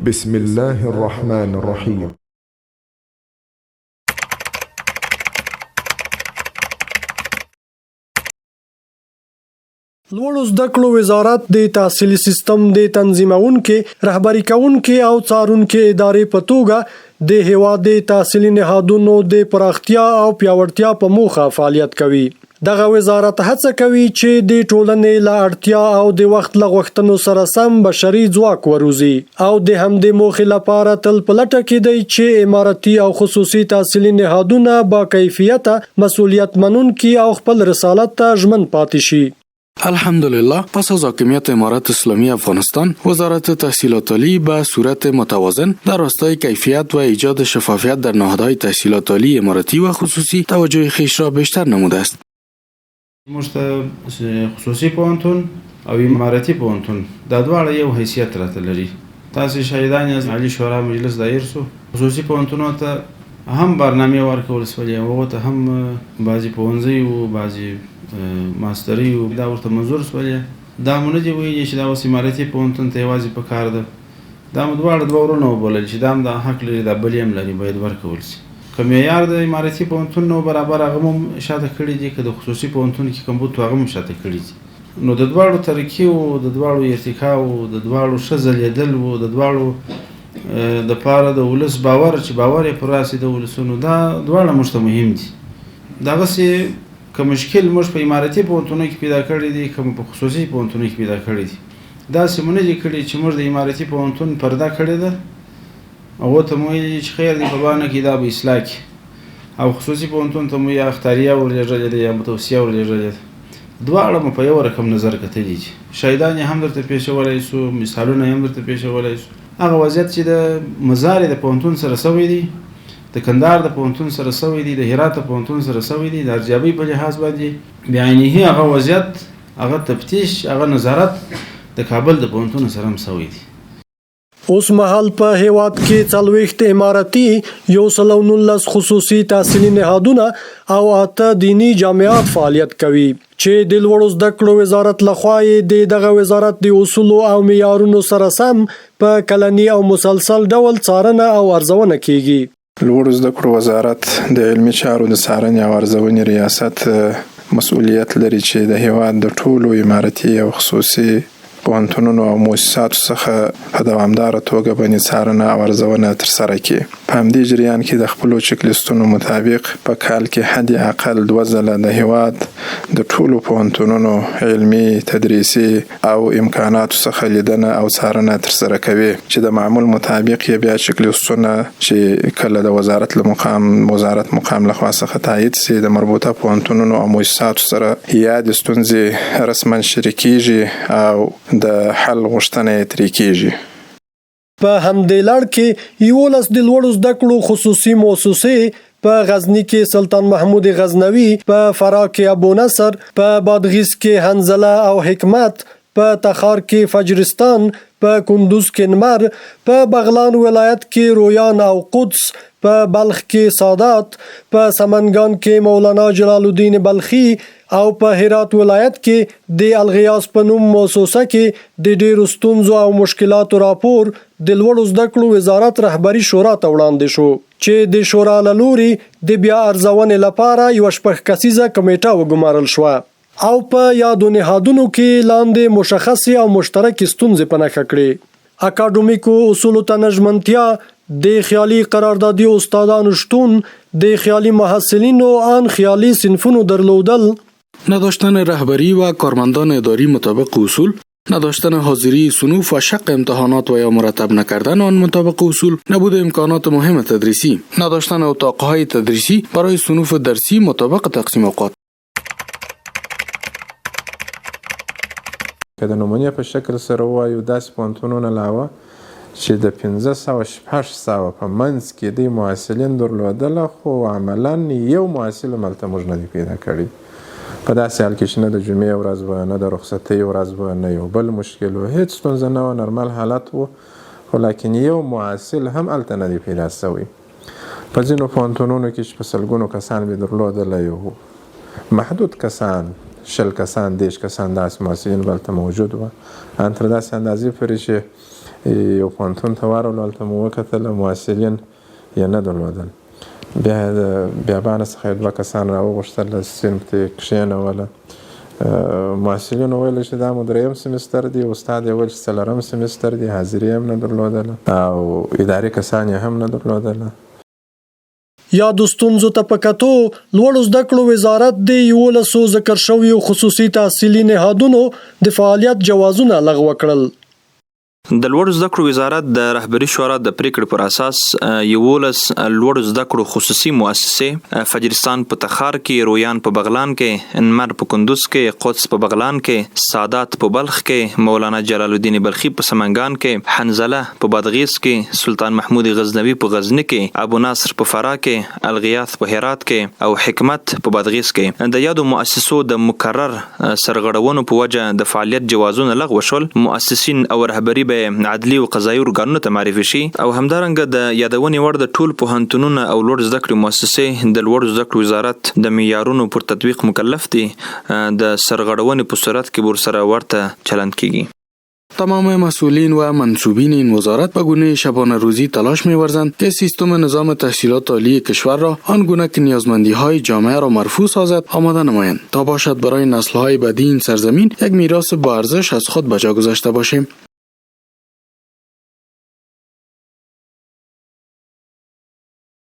بسم الله الرحمن الرحیم. لوړو زده کړو وزارت د تحصیلي سیستم د تنظیمونکو رهبری کوونکو او څارونکو ادارې په توګه د هیواد د تحصیلي نهادونو د پراختیا او پیاوړتیا په موخه فعالیت کوي. دغه وزارت هڅه کوي چې د ټولنې له اړتیا او د وخت له غوښتنو سره سم بشري ځواک وروزي او د همدې موخې لپاره تل په لټه کې دی چې اماراتي او خصوصي تحصیلي نهادونه با کیفیته مسؤلیت منونکي او خپل رسالت ته ژمن پاتې شي. الحمدلله پس از حاکمیت امارت اسلامی افغانستان، وزارت تحصیلات عالی به صورت متوازن در راستای کیفیت و ایجاد شفافیت در نهادهای تحصیلات عالی اماراتی و خصوصی توجه خویش را بیشتر نموده است. خصوصي پوهنتون او اماراتي پوهنتون دا دواړه یو حیثیت راته لري. تاسو شاهدان یاست عالی شورا مجلس دایر سو خصوصي پوهنتونو ته هم برنامه ورکول سولې او ته هم بعضی پوهنځي او بعضی ماستری او دا ورته منظور سولې دا مونږ دی وایي چې دا اوس اماراتي پوهنتون ته یوازې په کار ده. دا دواړه دوه ورونه وبولل چې دا هم د حق لري دا بل هم لري باید ورکول شي. که معیار د اماراتي پوهنتون نو برابر هغه هم شاته کړي دي که د خصوصي پوهنتون کې کوم بوت هغه هم شاته کړي دي. نو د دواړو ترکیب او د دواړو ارتقا او د دواړو ښه ځلېدل او د دواړو د پاره د ولس باور چې باور یې پر راسي د ولسونو دا دواړه موږ ته مهم دي. دغسې که مشکل موږ په اماراتي پوهنتونو کې پیدا کړی دی که په خصوصي پوهنتونو کې پیدا کړی دی. داسې مو نه دي کړي چې موږ د اماراتي پوهنتون پرده کړې ده هغو ته مو ویلي چې خیر دی په بانه کې دا به اصلاح کړي او خصوصي پوهنتون ته مو یا اختاریه ورلېږلې ده یا متوسیه ورلېږلې ده. دواړه مو په یو رقم نظر کتلي دي. شاهدان یې هم درته پېښولی سو، مثالونه یې هم درته پېښولی سو. هغه وضعیت چې د مزار د پوهنتون سره سوی دی، د کندهار د پوهنتون سره سوی دی، د هرات د پوهنتون سره سوی دی، د ارزیابۍ په لحاظ باندې بعینه هغه وضعیت، هغه تفتیش، هغه نظارت د کابل د پوهنتون سره هم سوی دی. اوس مهال په هیواد کې 40 اماراتي، 119 خصوصي تحصیلي نهادونه او 8 دینی جامعات فعالیت کوي چې د لوړو زده کړو وزارت لخوا د دغه وزارت د اصولو او معیارونو سره سم په کلنی او مسلسل ډول څارنه او ارزونه کیږي. لوړو زده کړو وزارت د علمي چارو د څارنې او ارزونې ریاست مسؤلیت لري چې د هیواد د ټولو اماراتي او خصوصي پوهنتونونو او مؤسساتو څخه په دوامداره توګه باندې څارنه او ارزونه ترسره کړي. په همدې جریان کې د خپلو چک لیستونو مطابق په کال کې حد اقل 2 ځله د هیواد د ټولو پوهنتونونو علمي، تدریسي او امکاناتو څخه لیدنه او څارنه ترسره کوي چې د معمول مطابق یې بیا چک لیستونه چې کله د وزارت مقام لخوا څخه تایید سي د مربوطه پوهنتونونو او مؤسساتو سره یا د ستونزې رسما شریکېږي او د حل غوښتنه ترې کېږي. په همدې لړ کې 11 د لوړو زده کړو خصوصي مؤسسې په غزنی کې سلطان محمود غزنوي، په فراه کې ابو نصر، په بادغیس کې حنزله او حکمت، په تخار کې فجرستان، په کندوز کې نمر، په بغلان ولایت کې رویان او قدس، په بلخ کې سادات، په سمنګان کې مولانا جلال الدین بلخي او په هرات ولایت کې د الغیاث په نوم مؤسسه کې د ډیرو ستونزو او مشکلاتو راپور د لوړو زده کړو وزارت رهبری شورا ته وړاندې شو چې د شورا له لوري د بیا ارزونې لپاره یو 6 کسیزه کمیټه وګمارل شو او په یادو نهادونو کې لاندې مشخص او مشترک ستونزې په نښه کړې. اکاډمیکو اصولو ته نژمنتیا، د خیالي قراردادي استادانو شتون، د خیالي محصلینو آن خیالي صنفونو درلودل، نداشتن رهبری و کارمندان اداری مطابق اصول، نداشتن حاضری صنوف و شق امتحانات و یا مرتب نکردن آن مطابق اصول، نبود امکانات مهم تدریسی، نداشتن اتاقهای تدریسی برای صنوف درسی مطابق تقسیم اوقات. که د نمونې په شکل سره ووایو داسې پوهنتونونه علاوه چې د 1500 په منځ کې د محصلین درلودله خو عملا یو محصل ملته موږ نه دی پیدا کړی. په داسې حال کې چې نه د جمعې ورځ وه، نه د رخصتۍ ورځ وه، نه یو بل مشکل و، هیڅ ستونزه نه وه، نرمل حالت و، خو لیکن یو محصل هم هلته نه دی پیدا سوی. په ځینو پوهنتونونو کې چې په سلګونو کسان به درلودله، یو محدود کسان 20 کسان 10 کسان داسې محصلین به هلته موجود وه، ان تر داسې اندازې پورې چې یو پوهنتون ته ورغلو، هلته مو وکتل، محصلین یې نه درلودل. بیا د بیابانه څخه 2 کسان راوغوښتل، صنف ته یې کښېنوله. محصلینو ویل چې دا مو 3م سمستر دی، استاد یې ویل چې 4م سمستر دی، حاضري هم نه درلودله او اداري کسان یې هم نه درلودله. یا د ستونزو ته په کتو لوړو زده کړو وزارت د 11 ذکر شویو خصوصي تحصیلي نهادونو د فعالیت جوازونه لغوه کړل. د لوړو زده کړو وزارت د رهبري شورا د پریکړې پر اساس 11 لوړو زده کړو خصوصي مؤسسې فجرستان په تخار کې، رویان په بغلان کې، انمر په کندوز کې، قدس په بغلان کې، سادات په بلخ کې، مولانا جلال الدین بلخي په سمنګان کې، حنزله په بادغیس کې، سلطان محمود غزنوي په غزنی کې، ابو ناصر په فراه کې، الغیاث په هرات کې او حکمت په بادغیس کې. د یادو مؤسسو د مکرر سرغړونو په وجه د فعالیت جوازونه لغوه شول. مؤسسین او رهبري به عدلي او قضایي ارګانونو ته معرفي شي او همدارنګه د یادونې وړ د ټول پوهنتونونو او لوړ زده کړې مؤسسې د لوړ زده کړو وزارت د معیارونو پر تطبیق مکلف دي. د سرغړونې په صورت کې ورسره ورته چلند کیږي. تمام مسئولین و منصوبین این وزارت به گونه شبانه روزی تلاش می‌ورزند که سیستم نظام تحصیلات عالی کشور را آنگونه که نیازمندی‌های جامعه را مرفوع سازد آماده نمایند تا باشد برای نسل‌های بعدی این سرزمین یک میراث با ارزش از خود به جا گذاشته باشیم.